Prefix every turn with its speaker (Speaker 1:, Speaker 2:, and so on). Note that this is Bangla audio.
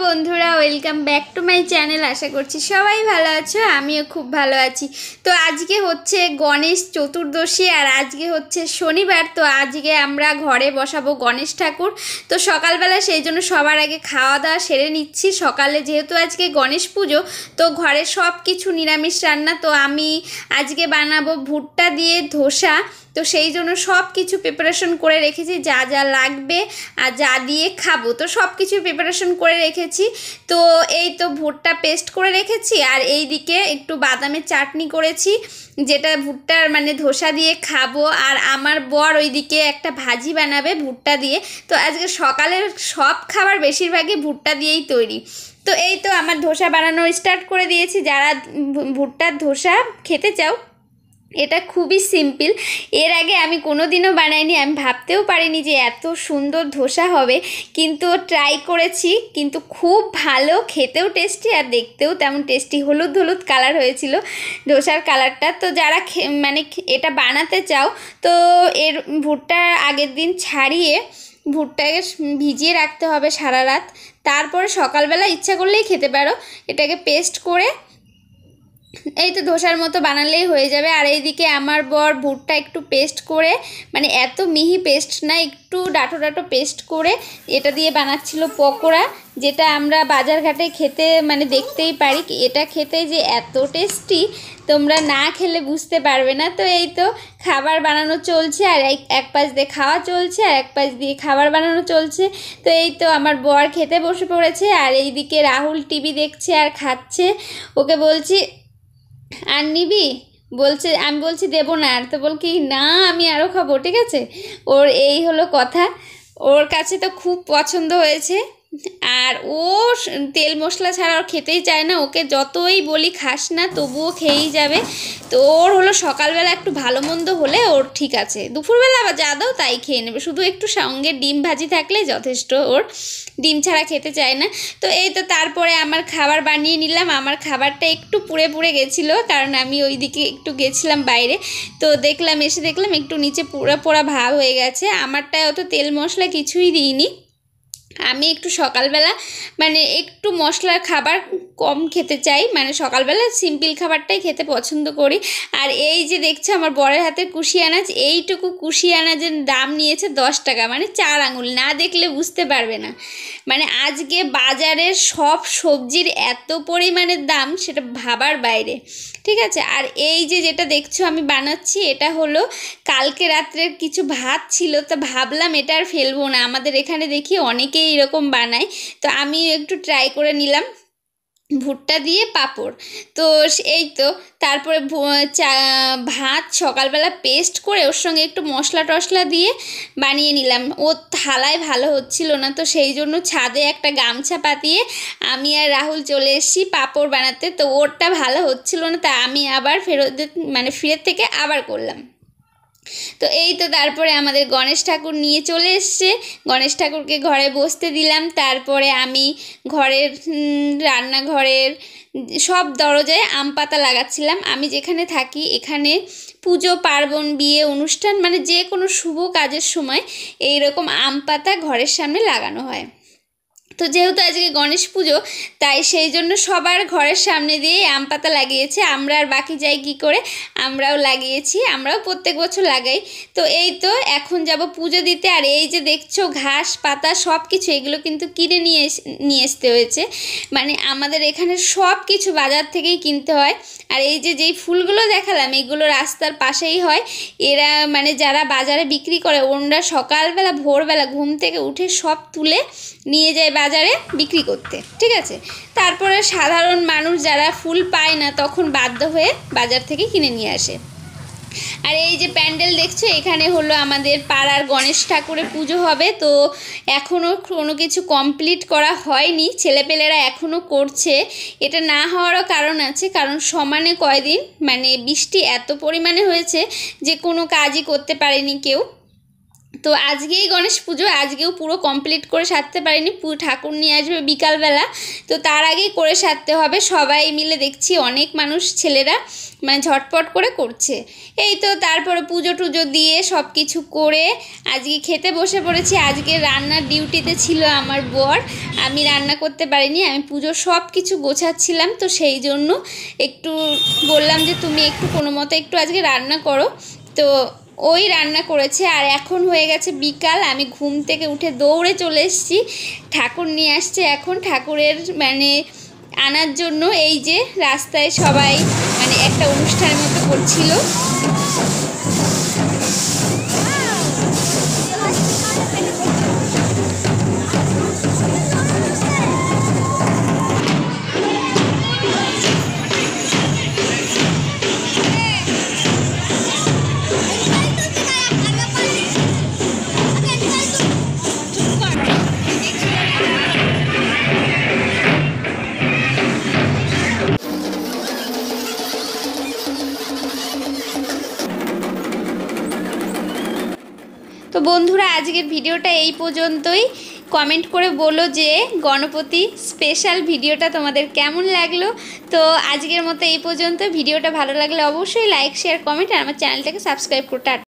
Speaker 1: বন্ধুরা, welcome back to my channel. আশা করছি সবাই ভালো আছো, আমিও খুব ভালো আছি। তো আজকে হচ্ছে গণেশ চতুর্দশী আর আজকে হচ্ছে শনিবার। তো আজকে আমরা ঘরে বসাবো গণেশ ঠাকুর। তো সকালবেলা সেই জন্য সবার আগে খাওয়া দাওয়া সেরে নিচ্ছি। সকালে যেহেতু আজকে গণেশ পুজো, তো ঘরে সব কিছু নিরামিষ রান্না। তো আমি আজকে বানাবো ভুট্টা দিয়ে ধোসা। তো সেই জন্য সব কিছু প্রিপারেশন করে রেখেছি, যা যা লাগবে আর যা দিয়ে খাবো তো সব কিছু প্রিপারেশন করে রেখেছি। তো এই তো ভুট্টা পেস্ট করে রেখেছি আর এই দিকে একটু বাদামের চাটনি করেছি, যেটা ভুট্টার মানে ধোসা দিয়ে খাবো। আর আমার বর ওইদিকে একটা ভাজি বানাবে ভুট্টা দিয়ে। তো আজকে সকালের সব খাবার বেশিরভাগই ভুট্টা দিয়েই তৈরি। তো এই তো আমার ধোসা বানানো স্টার্ট করে দিয়েছি। যারা ভুট্টার ধোসা খেতে চাও, এটা খুবই সিম্পল। এর আগে আমি কোনো দিনও বানাইনি, আমি ভাবতেও পারিনি যে এত সুন্দর ধোসা হবে, কিন্তু ট্রাই করেছি। কিন্তু খুব ভালো, খেতেও টেস্টি আর দেখতেও তেমন টেস্টি। হলুদ হলুদ কালার হয়েছিল ধোসার কালারটা। তো যারা মানে এটা বানাতে চাও, তো এর ভুট্টা আগের দিন ছাড়িয়ে ভুট্টাকে ভিজিয়ে রাখতে হবে সারা রাত। তারপরে সকালবেলা ইচ্ছা করলেই খেতে পারো। এটাকে পেস্ট করে এই তো ধোসার মতো বানালেই হয়ে যাবে। আর এইদিকে আমার বর ভুট্টা একটু পেস্ট করে, মানে এত মিহি পেস্ট না, একটু ডাঁটো ডাঁটো পেস্ট করে এটা দিয়ে বানাচ্ছিল পকোড়া, যেটা আমরা বাজারঘাটে খেতে মানে দেখতেই পারি। এটা খেতে যে এত টেস্টি, তোমরা না খেলে বুঝতে পারবে না। তো এই তো খাবার বানানো চলছে, আর এক পাশ দিয়ে খাওয়া চলছে আর এক পাশ দিয়ে খাবার বানানো চলছে। তো এই তো আমার বর খেতে বসে পড়েছে, আর এইদিকে রাহুল টিভি দেখছে আর খাচ্ছে। ওকে বলছি আর নিবি, বলছে, আমি বলছি দেবো না আর। তো বল কি না, আমি আরও খাবো, ঠিক আছে। ওর এই হলো কথা। ওর কাছে তো খুব পছন্দ হয়েছে, আর ও তেল মশলা ছাড়া ওর খেতেই চায় না। ওকে যতই বলি খাস না, তবুও খেয়েই যাবে। তো ওর হলো সকালবেলা একটু ভালো মন্দ হলে ওর ঠিক আছে, দুপুরবেলা আবার যা দাও তাই খেয়ে নেবে, শুধু একটু সঙ্গে ডিম ভাজি থাকলে যথেষ্ট। ওর ডিম ছাড়া খেতে চায় না। তো এই তো তারপরে আমার খাবার বানিয়ে নিলাম। আমার খাবারটা একটু পুড়ে পুড়ে গেছিলো, কারণ আমি ওই দিকে একটু গেছিলাম বাইরে। তো এসে দেখলাম একটু নিচে পোড়া পোড়া ভাব হয়ে গেছে। আমারটায় অত তেল মশলা কিছুই দিইনি। আমি একটু সকালবেলা মানে একটু মশলার খাবার কম খেতে চাই, মানে সকালবেলা সিম্পল খাবারটাই খেতে পছন্দ করি। আর এই যে দেখছো আমার বরের হাতে কুশি আনাজ, এইটুকু কুশি আনাজের দাম নিয়েছে 10 টাকা, মানে 4 আঙুল। না দেখলে বুঝতে পারবে না। মানে আজকে বাজারের সব সবজির এত পরিমাণের দাম, সেটা ভাবার বাইরে, ঠিক আছে। আর এই যে যেটা দেখছো আমি বানাচ্ছি, এটা হলো কালকে রাত্রের কিছু ভাত ছিল, তো ভাবলাম এটা আর ফেলবো না। আমাদের এখানে দেখি অনেকেই এরকম বানায়, তো আমি একটু ট্রাই করে নিলাম ভুট্টা দিয়ে পাঁপড়। তো এই তো তারপরে ভাত সকালবেলা পেস্ট করে ওর সঙ্গে একটু মশলা টশলা দিয়ে বানিয়ে নিলাম। ও থালায় ভালো হচ্ছিল না, তো সেই জন্য ছাদে একটা গামছা পাতিয়ে আমি আর রাহুল চলে এসেছি পাঁপড় বানাতে। তো ওরটা ভালো হচ্ছিল না, তা আমি আবার ফিরের থেকে আবার করলাম। তো এই তো তারপরে আমাদের গণেশ ঠাকুর নিয়ে চলে এসছে। গণেশ ঠাকুরকে ঘরে বসতে দিলাম। তারপরে আমি ঘরের রান্নাঘরের সব দরজায় আম পাতা লাগাচ্ছিলাম। আমি যেখানে থাকি এখানে পুজো পার্বণ বিয়ে অনুষ্ঠান মানে যে কোনো শুভ কাজের সময় এইরকম আম পাতা ঘরের সামনে লাগানো হয়। তো যেহেতু আজকে গণেশ পুজো, তাই সেই জন্য সবার ঘরের সামনে দিয়ে আম পাতা লাগিয়েছে। আমরা আর বাকি যাই কী করে, আমরাও লাগিয়েছি, আমরাও প্রত্যেক বছর লাগাই। তো এই তো এখন যাব পুজো দিতে। আর এই যে দেখছো ঘাস পাতা সব কিছু, এগুলো কিন্তু কিনে নিয়ে আসতে হয়েছে। মানে আমাদের এখানে সব কিছু বাজার থেকেই কিনতে হয়। আর এই যে যেই ফুলগুলো দেখালাম, এগুলো রাস্তার পাশেই হয়। এরা মানে যারা বাজারে বিক্রি করে, ওনারা সকালবেলা ভোরবেলা ঘুম থেকে উঠে সব তুলে নিয়ে যায় বাজারে বিক্রি করতে, ঠিক আছে। তারপরে সাধারণ মানুষ যারা ফুল পায় না, তখন বাধ্য হয়ে বাজার থেকে কিনে নিয়ে আসে। আর এই যে প্যান্ডেল দেখছো, এখানে হলো আমাদের পাড়ার গণেশ ঠাকুরের পুজো হবে। তো এখনও কোনো কিছু কমপ্লিট করা হয়নি, ছেলেপেলেরা এখনও করছে। এটা না হওয়ারও কারণ আছে, কারণ সমানে কয়দিন মানে বৃষ্টি এত পরিমাণে হয়েছে যে কোনো কাজই করতে পারেনি কেউ। তো আজকেই গণেশ পুজো, আজকেও পুরো কমপ্লিট করে সারতে পারিনি, ঠাকুর নিয়ে আসবে বিকালবেলা, তো তার আগেই করে সারতে হবে। সবাই মিলে দেখছি অনেক মানুষ, ছেলেরা মানে ঝটপট করে করছে। এই তো তারপরে পুজো টুজো দিয়ে সব কিছু করে আজকে খেতে বসে পড়েছি। আজকে রান্নার ডিউটিতে ছিল আমার বর, আমি রান্না করতে পারিনি, আমি পুজোর সব কিছু গোছাচ্ছিলাম, তো সেই জন্য একটু বললাম যে তুমি একটু কোনো মতো একটু আজকে রান্না করো। তো ওই রান্না করেছে। আর এখন হয়ে গেছে বিকাল, আমি ঘুম থেকে উঠে দৌড়ে চলে এসেছি, ঠাকুর নিয়ে আসছে এখন, ঠাকুরের মানে আনার জন্য। এই যে রাস্তায় সবাই মানে একটা অনুষ্ঠানের মতো করছিল। তো বন্ধুরা, আজকের ভিডিওটা এই পর্যন্তই। কমেন্ট করে বলো যে গণপতি স্পেশাল ভিডিওটা তোমাদের কেমন লাগলো। তো আজকের মতো এই পর্যন্ত। ভিডিওটা ভালো লাগলে অবশ্যই লাইক, শেয়ার, কমেন্ট আর আমার চ্যানেলটাকে সাবস্ক্রাইব করো।